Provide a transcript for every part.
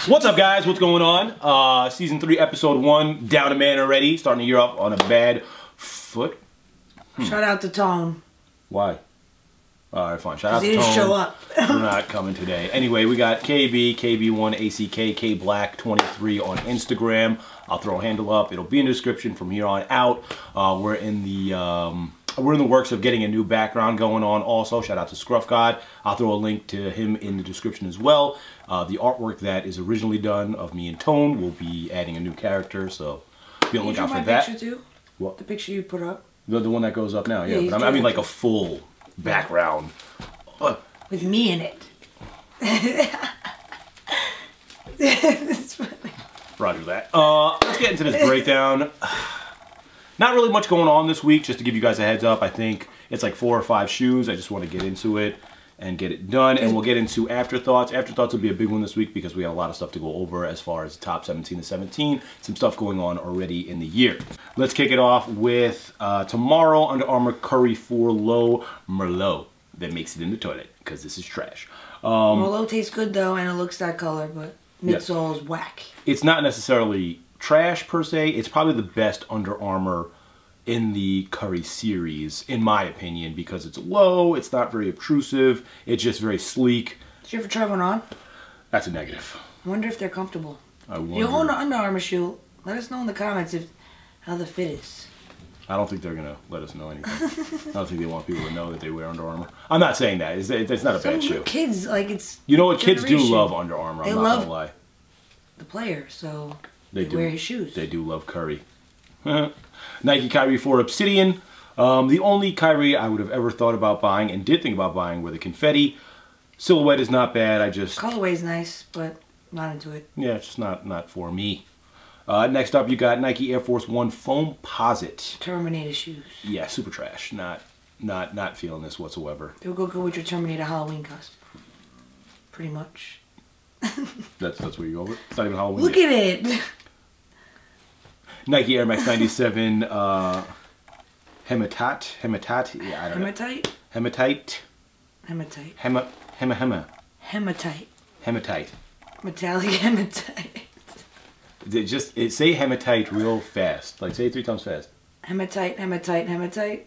What's up, guys? What's going on? Season 3, episode 1, down a man already. Starting the year off on a bad foot. Shout out to Tone. Why? Alright, fine. Shout out to He Tone. didn't show up. We're not coming today. Anyway, we got KB, KB1, ACK, KBlack23 on Instagram. I'll throw a handle up. It'll be in the description from here on out. We're in the works of getting a new background going on also. Shout out to Scruff God. I'll throw a link to him in the description as well. The artwork that is originally done of me and Tone will be adding a new character, so be on the lookout for that. Picture too? What? The picture you put up? The one that goes up now, yeah. But I mean like a full background. With me in it. Roger that. Let's get into this breakdown. Not really much going on this week, just to give you guys a heads up. I think it's like 4 or 5 shoes. I just want to get into it and get it done. And we'll get into afterthoughts. Afterthoughts will be a big one this week because we have a lot of stuff to go over as far as top 17 to 17. Some stuff going on already in the year. Let's kick it off with tomorrow Under Armour Curry 4 Low Merlot that makes it in the toilet because this is trash. Merlot tastes good though, and it looks that color, but midsole is whack. It's not necessarily trash per se. It's probably the best Under Armour in the Curry series, in my opinion, because it's low, it's not very obtrusive, it's just very sleek. Did you ever try one on? That's a negative. I wonder if they're comfortable. I wonder. If you own an Under Armour shoe, let us know in the comments how the fit is. I don't think they're going to let us know anything. I don't think they want people to know that they wear Under Armour. I'm not saying that. It's not a bad shoe. Kids, like, it's You know what? Kids do love Under Armour, I'm not going to lie. The player, so they wear his shoes. They do love Curry. Nike Kyrie 4 Obsidian. The only Kyrie I would have ever thought about buying and did think about buying were the confetti. Silhouette is not bad. Colorway's nice, but not into it. Yeah, it's just not for me. Next up, you got Nike Air Force 1 Foamposite. Terminator shoes. Yeah, super trash. Not feeling this whatsoever. They'll go good with your Terminator Halloween costume. Pretty much. That's what you go with? It's not even Halloween Look yet. at it! Nike Air Max 97 Hematite. Yeah, I don't know. Hematite? Hematite. Hematite. Hematite. Hematite. Metallic hematite. Say hematite real fast. Like say it 3 times fast. Hematite, hematite, hematite.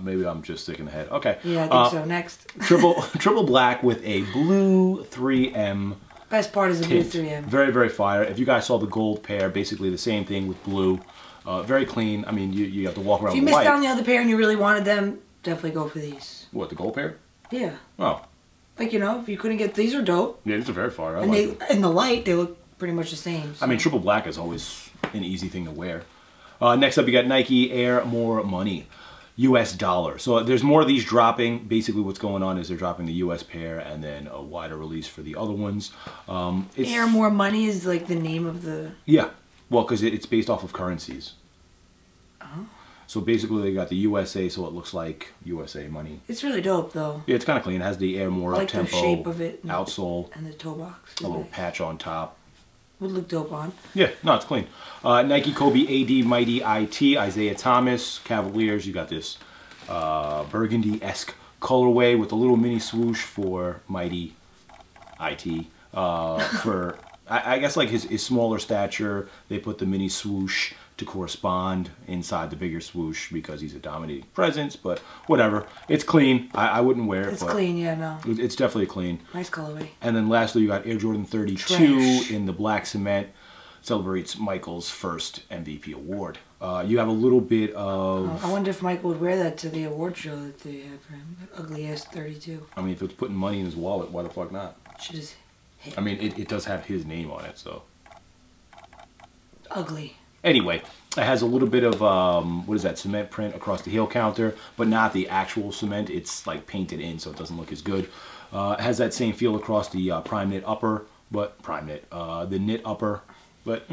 Maybe I'm just sticking ahead. Okay. Yeah, I think so. Next. triple black with a blue 3M. Best part is the blue 3M. Very, very fire. If you guys saw the gold pair, basically the same thing with blue. Very clean. I mean, you have to walk around with white. If you missed out on the other pair and you really wanted them, definitely go for these. What, the gold pair? Yeah. Oh. Like, you know, if you couldn't get these, are dope. Yeah, these are very fire. And in the light, they look pretty much the same. So. I mean, triple black is always an easy thing to wear. Next up, you got Nike Air More Money. US dollar. So there's more of these dropping. Basically what's going on is they're dropping the US pair and then a wider release for the other ones. Air More Money is like the name of the... Yeah. Well, because it's based off of currencies. Oh. So basically they got the USA, so it looks like USA money. It's really dope though. Yeah, it's kind of clean. It has the Air More like up-tempo the shape of it outsole. And the toe box. A little patch on top. Would look dope on. Yeah, no, it's clean. Nike Kobe AD Mighty IT, Isaiah Thomas, Cavaliers. You got this burgundy-esque colorway with a little mini swoosh for Mighty IT. For, I guess like his smaller stature, they put the mini swoosh to correspond inside the bigger swoosh because he's a dominating presence, but whatever. It's clean. I wouldn't wear it. It's clean, yeah, no. It's definitely clean. Nice colorway. And then lastly, you got Air Jordan 32 Trash. in the black cement. Celebrates Michael's first MVP award. You have a little bit of... I wonder if Michael would wear that to the award show that they have for him. Ugly ass 32. I mean, if it's putting money in his wallet, why the fuck not? Should just hit. I mean, it does have his name on it, so... Ugly. Anyway, it has a little bit of, what is that, cement print across the heel counter, but not the actual cement. It's like painted in, so it doesn't look as good. It has that same feel across the prime knit upper, but the knit upper, but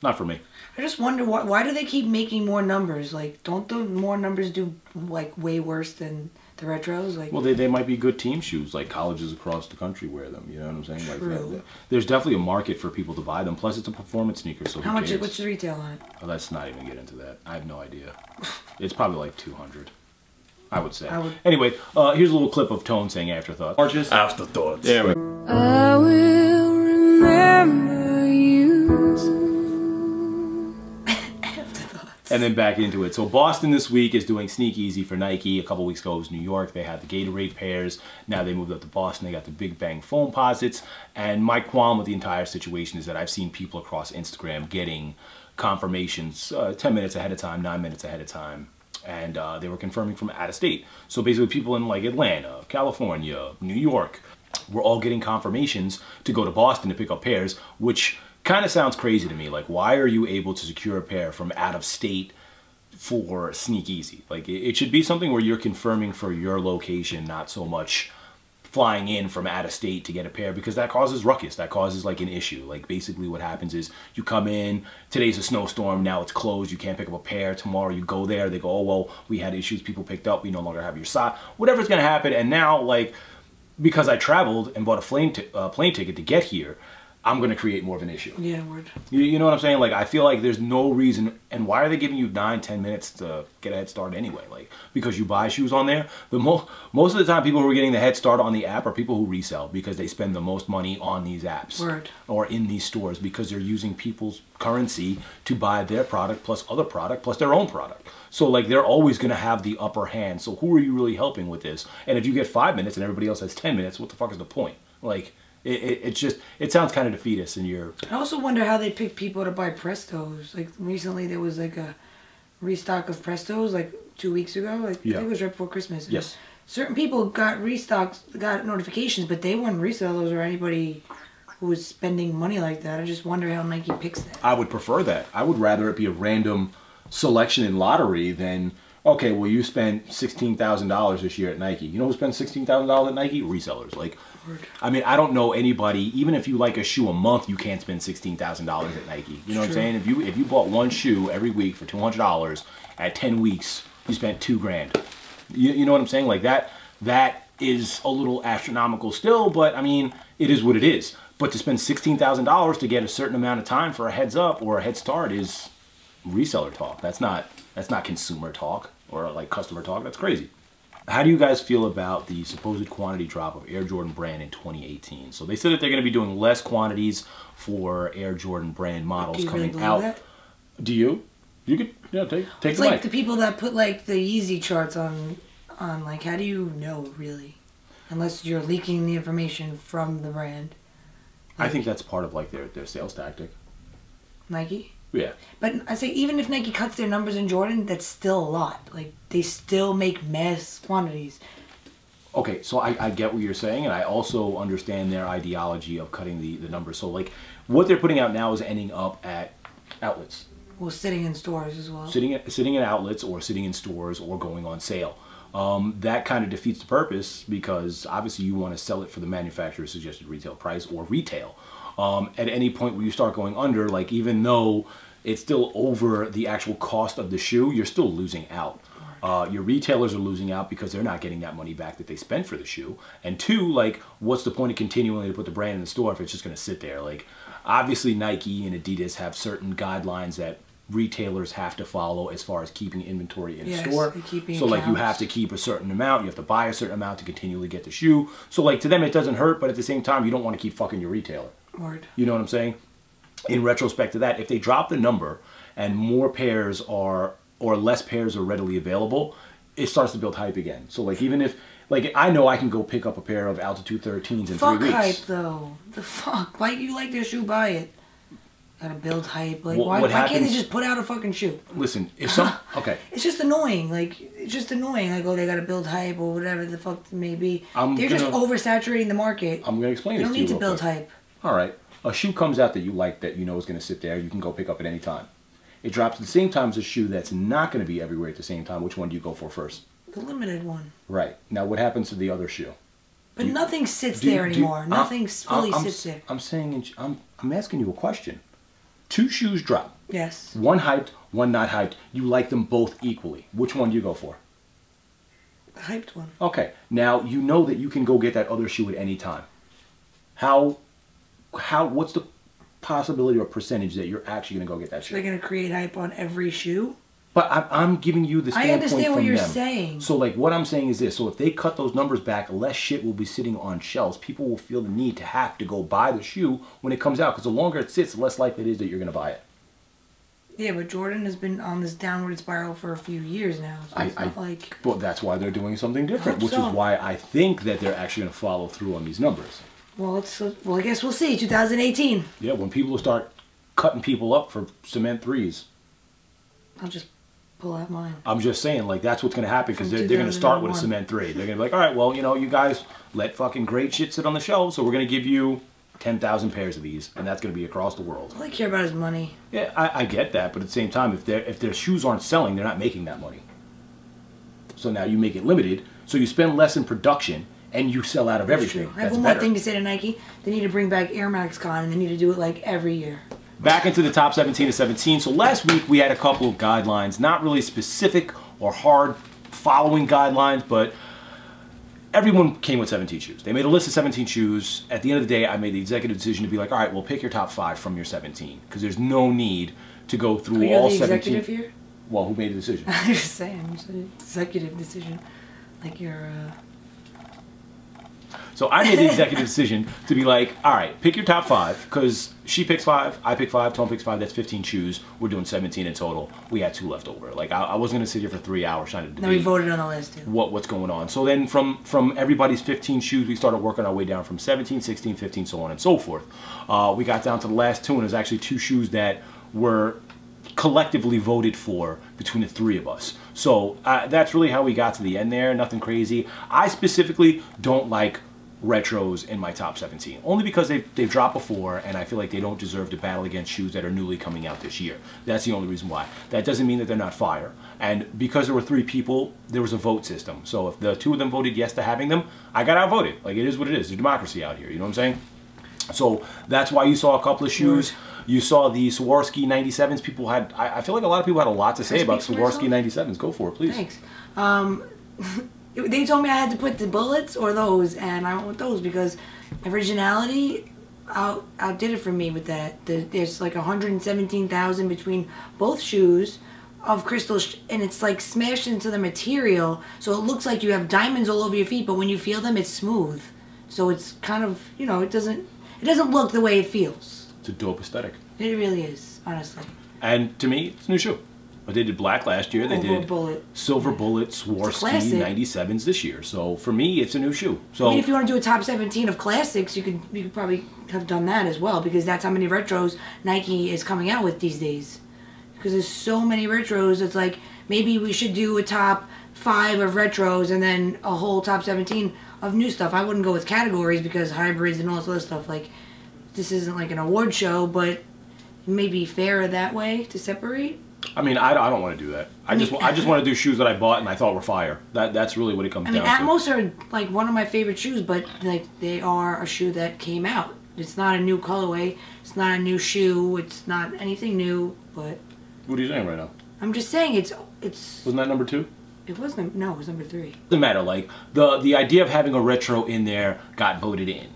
not for me. I just wonder why do they keep making more numbers? Like, don't the more numbers do like way worse than the retros? Like, well, they might be good team shoes. Like colleges across the country wear them. You know what I'm saying? True. Like there's definitely a market for people to buy them. Plus, it's a performance sneaker. So how much? What's the retail on it? Oh, let's not even get into that. I have no idea. It's probably like 200. I would say. Anyway, here's a little clip of Tone saying afterthoughts. Afterthoughts. There we go. I will and then back into it. So Boston this week is doing Sneakeasy for Nike. A couple weeks ago it was New York. They had the Gatorade pairs. Now they moved up to Boston. They got the Big Bang Foamposites. And my qualm with the entire situation is that I've seen people across Instagram getting confirmations 10 minutes ahead of time, 9 minutes ahead of time. And they were confirming from out of state. So basically people in like Atlanta, California, New York, were all getting confirmations to go to Boston to pick up pairs, which kind of sounds crazy to me. Like, why are you able to secure a pair from out of state for Sneakeasy? Like, it should be something where you're confirming for your location, not so much flying in from out of state to get a pair, because that causes ruckus. That causes like an issue. Like basically what happens is you come in, today's a snowstorm, now it's closed, you can't pick up a pair. Tomorrow you go there, they go, oh well, we had issues, people picked up, we no longer have your size. Whatever's gonna happen. And now, like, because I traveled and bought a plane ticket to get here, I'm going to create more of an issue. Yeah, word. You know what I'm saying? Like, I feel like there's no reason. And why are they giving you 9-10 minutes to get a head start anyway? Like, because you buy shoes on there? Most of the time, people who are getting the head start on the app are people who resell because they spend the most money on these apps. Word. Or in these stores because they're using people's currency to buy their product plus other product plus their own product. So, like, they're always going to have the upper hand. So who are you really helping with this? And if you get 5 minutes and everybody else has 10 minutes, what the fuck is the point? Like, it's just, it sounds kind of defeatist in your... I also wonder how they pick people to buy Prestos. Like, recently there was, like, a restock of Prestos, like, 2 weeks ago. Like, I think it was right before Christmas. And yes. Certain people got restocks, got notifications, but they weren't resellers or anybody who was spending money like that. I just wonder how Nike picks that. I would prefer that. I would rather it be a random selection in lottery than... Okay, well, you spent $16,000 this year at Nike. You know who spends $16,000 at Nike? Resellers. Like, I mean, I don't know anybody. Even if you like a shoe a month, you can't spend $16,000 at Nike. You know what I'm saying? If you bought one shoe every week for $200 at 10 weeks, you spent $2,000. You know what I'm saying? Like that is a little astronomical still, but I mean, it is what it is. But to spend $16,000 to get a certain amount of time for a heads up or a head start is reseller talk. That's not consumer talk or like customer talk. That's crazy. How do you guys feel about the supposed quantity drop of Air Jordan brand in 2018? So they said that they're going to be doing less quantities for Air Jordan brand models coming out. That? Do you? You could, yeah, take it's the like mic. The people that put like the Yeezy charts on like, how do you know really? Unless you're leaking the information from the brand. Like, I think that's part of like their sales tactic. Nike? Yeah. But I say, even if Nike cuts their numbers in Jordan, that's still a lot. Like, they still make mass quantities. Okay, so I get what you're saying, and I also understand their ideology of cutting the numbers. So, like, what they're putting out now is ending up at outlets. Well, sitting in stores as well. Sitting in outlets or sitting in stores or going on sale. That kind of defeats the purpose because, obviously, you want to sell it for the manufacturer's suggested retail price or retail. At any point where you start going under, like, even though it's still over the actual cost of the shoe, you're still losing out. Your retailers are losing out because they're not getting that money back that they spent for the shoe. And two, like, what's the point of continuing to put the brand in the store if it's just going to sit there? Like, obviously Nike and Adidas have certain guidelines that retailers have to follow as far as keeping inventory in a store. So like, you have to keep a certain amount, you have to buy a certain amount to continually get the shoe. So like, to them it doesn't hurt, but at the same time you don't want to keep fucking your retailer. Word. You know what I'm saying? In retrospect to that, if they drop the number and more pairs are, or less pairs are readily available, it starts to build hype again. So like, even if, like, I know I can go pick up a pair of Altitude 13s in 3 weeks. Fuck hype though. The fuck? Like, you like their shoe, buy it. Gotta build hype. Like, why can't they just put out a fucking shoe? Listen, if some, okay. It's just annoying. Like, it's just annoying. Like, oh, they gotta build hype or whatever the fuck it may be. They're just oversaturating the market. I'm gonna explain this to you. You don't need to build hype. All right. A shoe comes out that you like, that you know is gonna sit there. You can go pick up at any time. It drops at the same time as a shoe that's not gonna be everywhere at the same time. Which one do you go for first? The limited one. Right. Now, what happens to the other shoe? But nothing sits there anymore. Nothing fully sits there. I'm saying, I'm asking you a question. 2 shoes drop. Yes. One hyped, one not hyped. You like them both equally. Which one do you go for? The hyped one. Okay. Now, you know that you can go get that other shoe at any time. What's the possibility or percentage that you're actually going to go get that shoe? They're going to create hype on every shoe? But I'm giving you the standpoint from them. I understand what you're saying. So, like, what I'm saying is this. So, if they cut those numbers back, less shit will be sitting on shelves. People will feel the need to have to go buy the shoe when it comes out. Because the longer it sits, the less likely it is that you're going to buy it. Yeah, but Jordan has been on this downward spiral for a few years now. So it's not like... Well, that's why they're doing something different, which is why I think that they're actually going to follow through on these numbers. Well, well, I guess we'll see. 2018. Yeah, when people start cutting people up for cement threes. I'll just pull out mine. I'm just saying, like, that's what's going to happen because they're going to start with a cement three. They're going to be like, all right, well, you know, you guys let fucking great shit sit on the shelves, so we're going to give you 10,000 pairs of these, and that's going to be across the world. All I care about is money. Yeah, I get that, but at the same time, if their shoes aren't selling, they're not making that money. So now you make it limited, so you spend less in production, and you sell out of everything. I have one more thing to say to Nike. They need to bring back Air Max Con, and they need to do it like every year. Back into the top 17 of 17. So last week we had a couple of guidelines, not really specific or hard following guidelines, but everyone came with 17 shoes. They made a list of 17 shoes. At the end of the day, I made the executive decision to be like, all right, well, pick your top 5 from your 17, because there's no need to go through all 17. Executive here? Well, who made the decision? I'm just saying, it's an executive decision. Like you're... So I made the executive decision to be like, all right, pick your top 5, because she picks 5, I pick 5, Tone picks 5, that's 15 shoes. We're doing 17 in total. We had 2 left over. Like, I wasn't going to sit here for 3 hours trying to debate. Then we voted on the list, too. What's going on. So then from everybody's 15 shoes, we started working our way down from 17, 16, 15, so on and so forth. We got down to the last 2, and there's actually 2 shoes that were collectively voted for between the 3 of us. So that's really how we got to the end there. Nothing crazy. I specifically don't like retros in my top 17, only because they've dropped before, and I feel like they don't deserve to battle against shoes that are newly coming out this year. That's the only reason why. That doesn't mean that they're not fire, and because there were 3 people, there was a vote system. So if the 2 of them voted yes to having them, I got outvoted. Like, it is what it is. There's democracy out here, you know what I'm saying? So that's why you saw a couple of shoes. You saw the Swarovski 97s. People had, I feel like a lot of people had a lot to say about Swarovski 97s. Go for it, please. Thanks. They told me I had to put the bullets or those, and I went with those because originality outdid it for me with that. There's like 117,000 between both shoes of crystals, and it's like smashed into the material, so it looks like you have diamonds all over your feet, but when you feel them, it's smooth. So it's kind of, you know, it doesn't look the way it feels. It's a dope aesthetic. It really is, honestly. And to me, it's a new shoe. But they did black last year. They did silver bullet Swarovski 97s this year. So for me, it's a new shoe. So I mean, if you want to do a top 17 of classics, you could probably have done that as well, because that's how many retros Nike is coming out with these days. Because there's so many retros, it's like maybe we should do a top 5 of retros and then a whole top 17 of new stuff. I wouldn't go with categories because hybrids and all this other stuff. Like, this isn't like an award show, but it may be fairer that way to separate. I mean, I don't want to do that. I just want to do shoes that I bought and I thought were fire. That's really what it comes down to. Atmos are like one of my favorite shoes, but like they are a shoe that came out. It's not a new colorway. It's not a new shoe. It's not anything new. But what are you saying right now? I'm just saying it's. Wasn't that number 2? It was no, it was number 3. Doesn't matter. Like the idea of having a retro in there got voted in.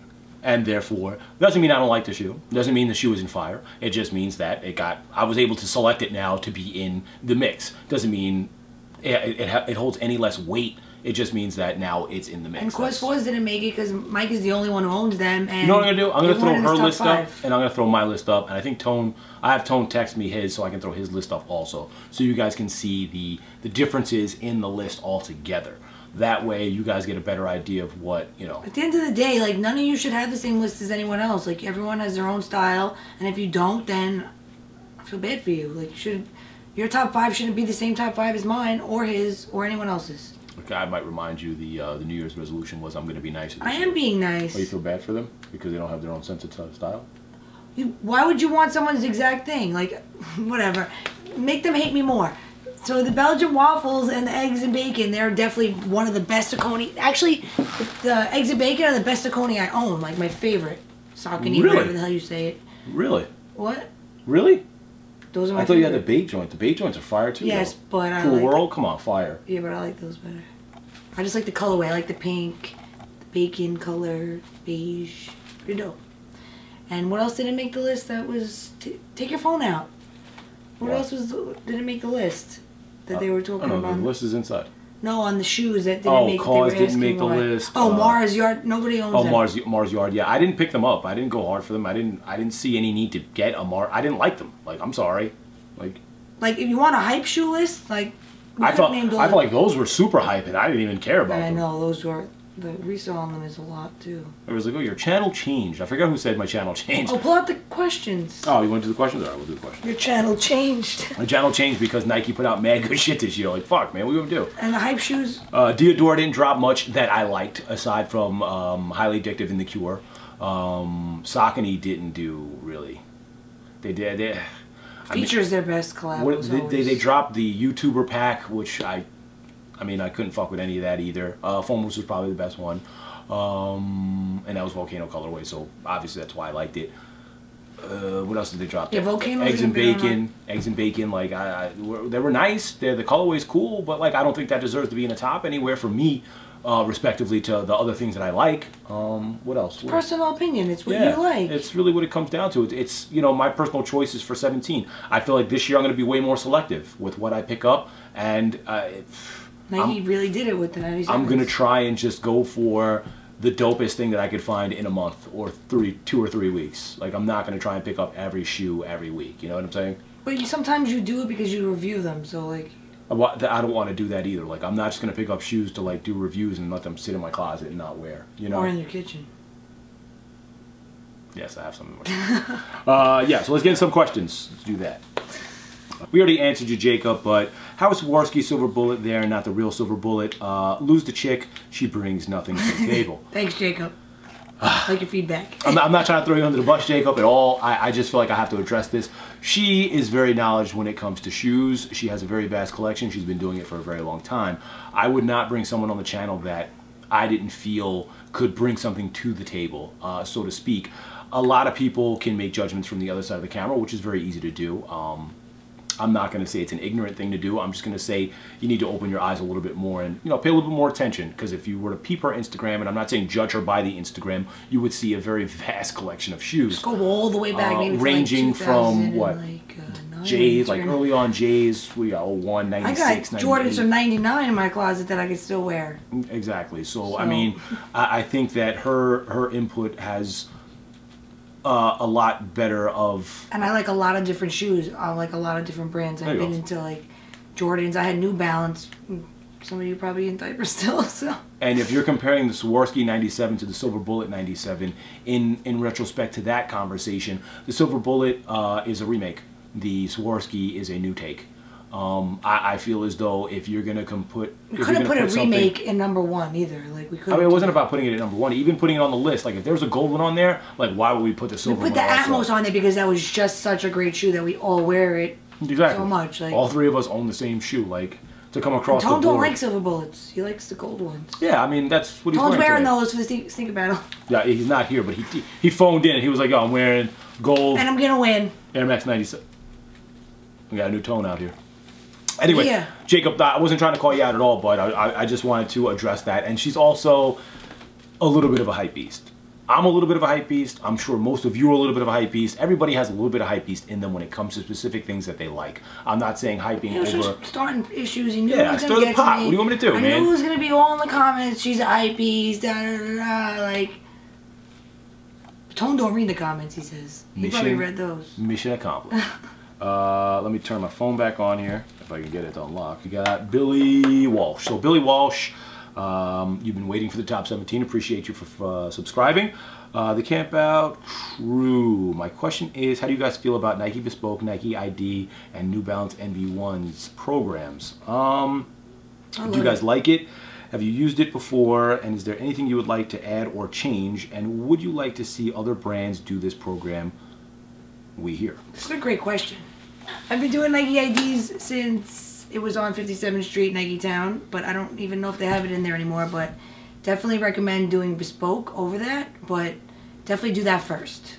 And therefore, doesn't mean I don't like the shoe. Doesn't mean the shoe isn't fire. It just means that I was able to select it now to be in the mix. Doesn't mean it holds any less weight. It just means that now it's in the mix. And Quest Wars didn't make it because Mike is the only one who owns them. And you know what I'm going to do? I'm going to throw her list up, and I'm going to throw my list up. And I think I have Tone text me his so I can throw his list up also. So you guys can see the differences in the list altogether. That way you guys get a better idea of what, you know. At the end of the day, like, none of you should have the same list as anyone else. Like, everyone has their own style, and if you don't, then I feel bad for you. Like, your top 5 shouldn't be the same top 5 as mine, or his, or anyone else's. Okay, I might remind you the New Year's resolution was I'm going to be nicer. I am being nice. Oh, you feel bad for them? Because they don't have their own sense of style? Why would you want someone's exact thing? Like, whatever. Make them hate me more. So the Belgian waffles and the eggs and bacon, they're definitely one of the best Saucony. Actually, the eggs and bacon are the best Saucony I own, like my favorite. Saucony, really? whatever the hell you say it. Really? What? Really? Those are my I thought favorite. you had the bake joint. The bake joints are fire too. Yes, though. but I Cool like... World? Come on, fire. Yeah, but I like those better. I just like the colorway. I like the pink, the bacon color, beige. Pretty dope. And what else didn't make the list? That was... Take your phone out. What else didn't make the list? That they were talking about. The list is inside. No, on the shoes that didn't make. Cause didn't make the list. Oh, Mars Yard. Nobody owns them. Mars Yard. Yeah, I didn't pick them up. I didn't go hard for them. I didn't see any need to get a Mars. I didn't like them. Like, I'm sorry. Like, like if you want a hype shoe list, like I felt like those were super hype, and I didn't even care about them. I know those were. The resale on them is a lot too. I was like, oh, your channel changed. I forgot who said my channel changed. Oh, pull out the questions. Oh, you want to do the questions? All right, we'll do the questions. Your channel changed. My channel changed because Nike put out mad good shit this year. Like, fuck, man, what are we gonna do? And the hype shoes? Diodora didn't drop much that I liked, aside from Highly Addictive and The Cure. Saucony didn't do, really. They did. Features their best collab. They dropped the YouTuber pack, which I mean, I couldn't fuck with any of that either. Foamposite was probably the best one. And that was Volcano colorway, so obviously that's why I liked it. What else did they drop? Yeah, Volcano. Eggs and bacon, like they were nice. The colorway's cool, but like I don't think that deserves to be in the top anywhere for me, respectively to the other things that I like. What else? Personal opinion. It's what you like. It's really what it comes down to. It's you know, my personal choices for 17. I feel like this year I'm going to be way more selective with what I pick up, and Nike really did it with the 97s. I'm going to try and just go for the dopest thing that I could find in a month or 2 or 3 weeks. Like, I'm not going to try and pick up every shoe every week. You know what I'm saying? But sometimes you do it because you review them, so like... I don't want to do that either. Like, I'm not just going to pick up shoes to, like, do reviews and let them sit in my closet and not wear, you know? Or in your kitchen. Yes, I have some in my kitchen. Yeah, so let's get into some questions. Let's do that. We already answered you, Jacob, but how is Swarovski Silver Bullet there, not the real Silver Bullet? Lose the chick, she brings nothing to the table. Thanks, Jacob. Like your feedback. I'm not trying to throw you under the bus, Jacob, at all. I just feel like I have to address this. She is very knowledgeable when it comes to shoes. She has a very vast collection. She's been doing it for a very long time. I would not bring someone on the channel that I didn't feel could bring something to the table, so to speak. A lot of people can make judgments from the other side of the camera, which is very easy to do. I'm not going to say it's an ignorant thing to do. I'm just going to say you need to open your eyes a little bit more and, you know, pay a little bit more attention. Because if you were to peep her Instagram, and I'm not saying judge her by the Instagram, you would see a very vast collection of shoes. Just go all the way back, maybe ranging like from what? Like, J's, like early on J's, we got 01, 96, I got Jordans from 99 in my closet that I could still wear. Exactly. So I mean, I think that her input has a lot better of... And I like a lot of different shoes. I like a lot of different brands. I've been into like Jordans. I had New Balance. Some of you probably in diapers still, so... And if you're comparing the Swarovski 97 to the Silver Bullet 97, in retrospect to that conversation, the Silver Bullet is a remake. The Swarovski is a new take. I feel as though if you're gonna put, we couldn't put a remake in #1 either. Like we couldn't. I mean, it wasn't about putting it at #1. Even putting it on the list, like if there was a gold one on there, like why would we put the silver one? We put the Atmos on there because that was just such a great shoe that we all wear it so much. Like all three of us own the same shoe. Like to come across the board. Tone don't like silver bullets. He likes the gold ones. Yeah, I mean that's what he's Tone's wearing today. those for the sneaker battle. Yeah, he's not here, but he phoned in. He was like, "Oh, I'm wearing gold." And I'm gonna win. Air Max 97. We got a new Tone out here. Anyway, yeah. Jacob, I wasn't trying to call you out at all, but I just wanted to address that. And she's also a little bit of a hype beast. I'm a little bit of a hype beast. I'm sure most of you are a little bit of a hype beast. Everybody has a little bit of hype beast in them when it comes to specific things that they like. I'm not saying hyping over... Just starting issues. You knew it was stir the pot. What do you want me to do, man? I knew it was going to be all in the comments. She's a hype beast. Da, da, da, da, like... Tone don't read the comments, he says. He probably read those. Mission accomplished. Let me turn my phone back on here, if I can get it to unlock. You got Billy Walsh. So Billy Walsh, you've been waiting for the top 17. Appreciate you for subscribing. The Camp Out Crew. My question is, how do you guys feel about Nike Bespoke, Nike ID, and New Balance NV1's programs? Do you guys like it? Have you used it before? And is there anything you would like to add or change? And would you like to see other brands do this program? We hear. This is a great question. I've been doing Nike IDs since it was on 57th Street, Nike Town, but I don't even know if they have it in there anymore, but definitely recommend doing Bespoke over that, but definitely do that first.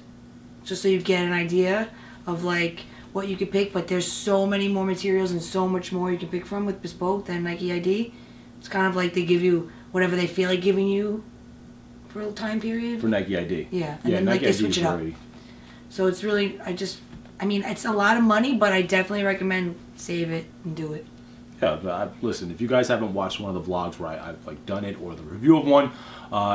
Just so you get an idea of like what you could pick, but there's so many more materials and so much more you can pick from with Bespoke than Nike ID. It's kind of like they give you whatever they feel like giving you for a time period. For Nike ID. Yeah, and then Nike like they switch it up. So it's really, I mean, it's a lot of money, but I definitely recommend save it and do it. Yeah, but listen, if you guys haven't watched one of the vlogs where I've like done it or the review of one,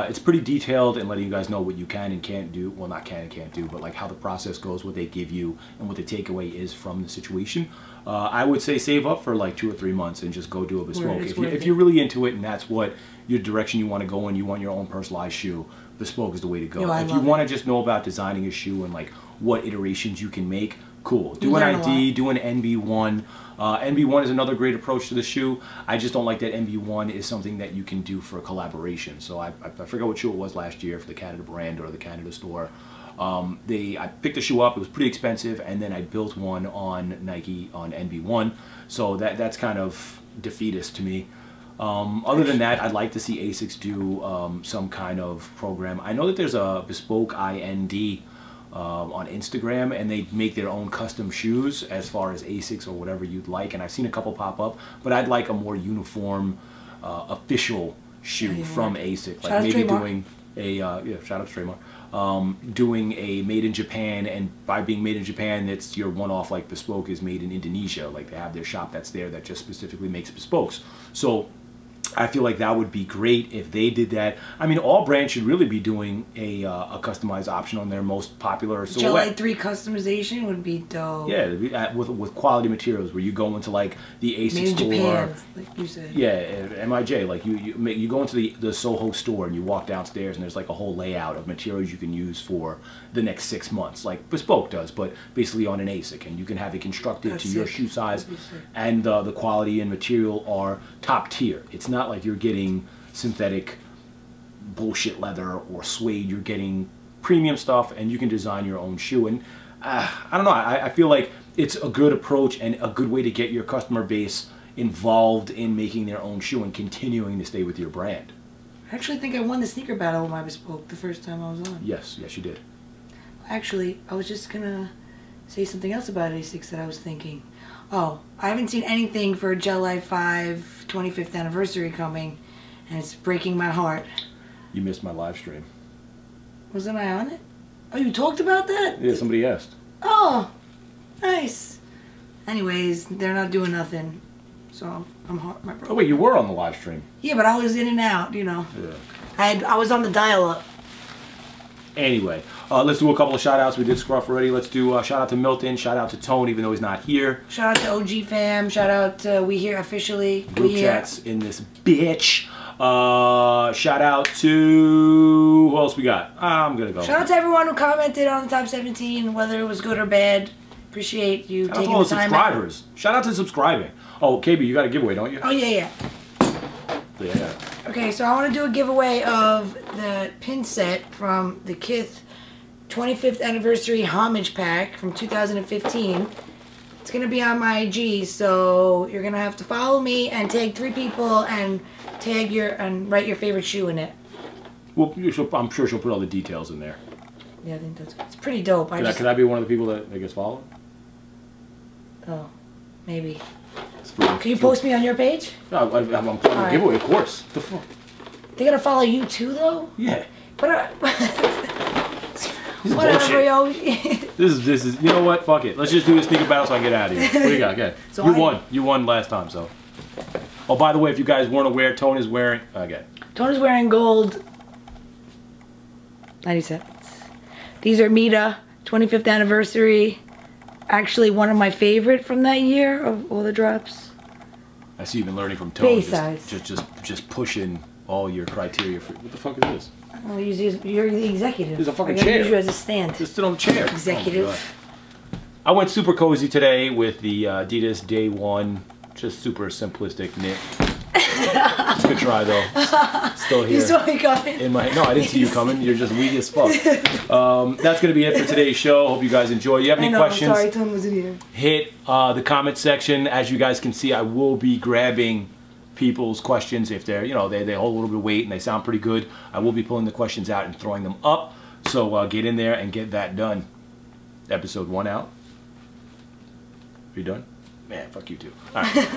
it's pretty detailed in letting you guys know what you can and can't do. Well, not can and can't do, but like how the process goes, what they give you, and what the takeaway is from the situation. I would say save up for like 2 or 3 months and just go do a bespoke. If you're really into it and that's what your direction you want to go in, you want your own personalized shoe, bespoke is the way to go. If you want to just know about designing a shoe and like what iterations you can make, cool. Do an ID, do an NB1. NB1 is another great approach to the shoe. I just don't like that NB1 is something that you can do for a collaboration. So I forgot what shoe it was last year for the Canada brand or the Canada store. I picked the shoe up, it was pretty expensive, and then I built one on Nike on NB1. So that's kind of defeatist to me. Other than that, I'd like to see ASICS do some kind of program. I know that there's a bespoke IND on Instagram, and they make their own custom shoes as far as ASICS or whatever you'd like, and I've seen a couple pop up, but I'd like a more uniform official shoe from ASIC, like maybe doing a shout out to Trademark, doing a made in Japan, and by being made in Japan, it's your one-off, like bespoke is made in Indonesia, like they have their shop that's there that just specifically makes bespokes. So I feel like that would be great if they did that. I mean, all brands should really be doing a customized option on their most popular silhouette. Gel 3 customization would be dope. Yeah, with quality materials, where you go into like the ASICS store. Japan, like you said. Yeah, MIJ. Like you go into the Soho store and you walk downstairs and there's like a whole layout of materials you can use for the next 6 months, like Bespoke does, but basically on an ASIC, and you can have it constructed to your shoe size, and the quality and material are top tier. It's not like you're getting synthetic bullshit leather or suede. You're getting premium stuff, and you can design your own shoe. And I don't know, I feel like it's a good approach and a good way to get your customer base involved in making their own shoe and continuing to stay with your brand. I actually think I won the sneaker battle with my Bespoke the first time I was on. Yes, yes you did. Actually, I was just gonna say something else about ASICS that I was thinking. Oh, I haven't seen anything for Gel Life 5 25th anniversary coming, and it's breaking my heart. You missed my live stream. Wasn't I on it? Oh, you talked about that? Yeah, somebody asked. Oh, nice. Anyways, they're not doing nothing, so I'm hard. My oh wait, you were on the live stream. Yeah, but I was in and out, you know. Yeah. I was on the dial-up. Anyway, let's do a couple of shout-outs. We did Scruff already. Let's do a shout-out to Milton, shout-out to Tone, even though he's not here. Shout-out to OG fam, shout-out to We Here Officially. Group chats in this bitch. Shout-out to... who else we got? I'm going to go. Shout-out to everyone who commented on the top 17, whether it was good or bad. Appreciate you taking the time out. Shout-out to all the subscribers. Shout-out to subscribing. Oh, KB, you got a giveaway, don't you? Oh, yeah. Yeah. Okay, so I want to do a giveaway of the pin set from the Kith 25th Anniversary Homage Pack from 2015. It's going to be on my IG, so you're going to have to follow me and tag 3 people and tag and write your favorite shoe in it. Well, I'm sure she'll put all the details in there. Yeah, I think it's pretty dope. Can I be one of the people that gets followed? Oh, maybe. Can you post me on your page? No, I'm putting a giveaway, of course. The fuck? They gotta follow you too, though? Yeah. But whatever, yo. This is. You know what? Fuck it. Let's just do this sneaker battle so I can get out of here. What do you got? Okay. So you won. You won last time. So. Oh, by the way, if you guys weren't aware, Tone is wearing. Okay. Tone is wearing gold 97. These are Mita 25th anniversary. Actually, one of my favorite from that year of all the drops. I see you've been learning from Tone. Base size. Just pushing all your criteria for. What the fuck is this? Well, you're the executive. There's a fucking chair. Use you as a stand. Just sit on the chair. Executive. Oh, I went super cozy today with the Adidas Day 1. Just super simplistic knit. It's a good try though. Still here. You saw me coming. No, I didn't see you coming. You're just weak as fuck. That's gonna be it for today's show. Hope you guys enjoy. You have any questions? Sorry, Tone wasn't here. Hit the comment section. As you guys can see, I will be grabbing people's questions if they're, you know, they hold a little bit of weight and they sound pretty good. I will be pulling the questions out and throwing them up. So get in there and get that done. Episode 1 out. Are you done? Man, fuck you too. All right.